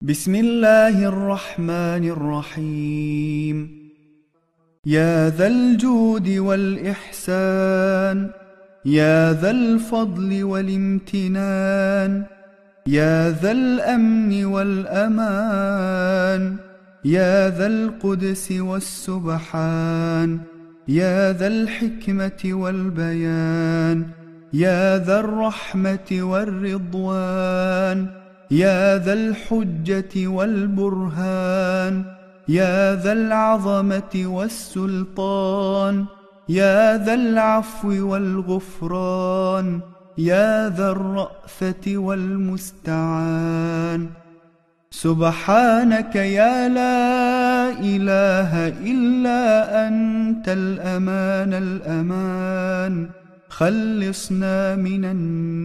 بسم الله الرحمن الرحيم. يا ذا الجود والإحسان، يا ذا الفضل والامتنان، يا ذا الأمن والأمان، يا ذا القدس والسبحان، يا ذا الحكمة والبيان، يا ذا الرحمة والرضوان، يا ذا الحجة والبرهان، يا ذا العظمة والسلطان، يا ذا العفو والغفران، يا ذا الرأفة والمستعان. سبحانك يا لا إله إلا أنت الأمان الأمان، خلصنا من النار.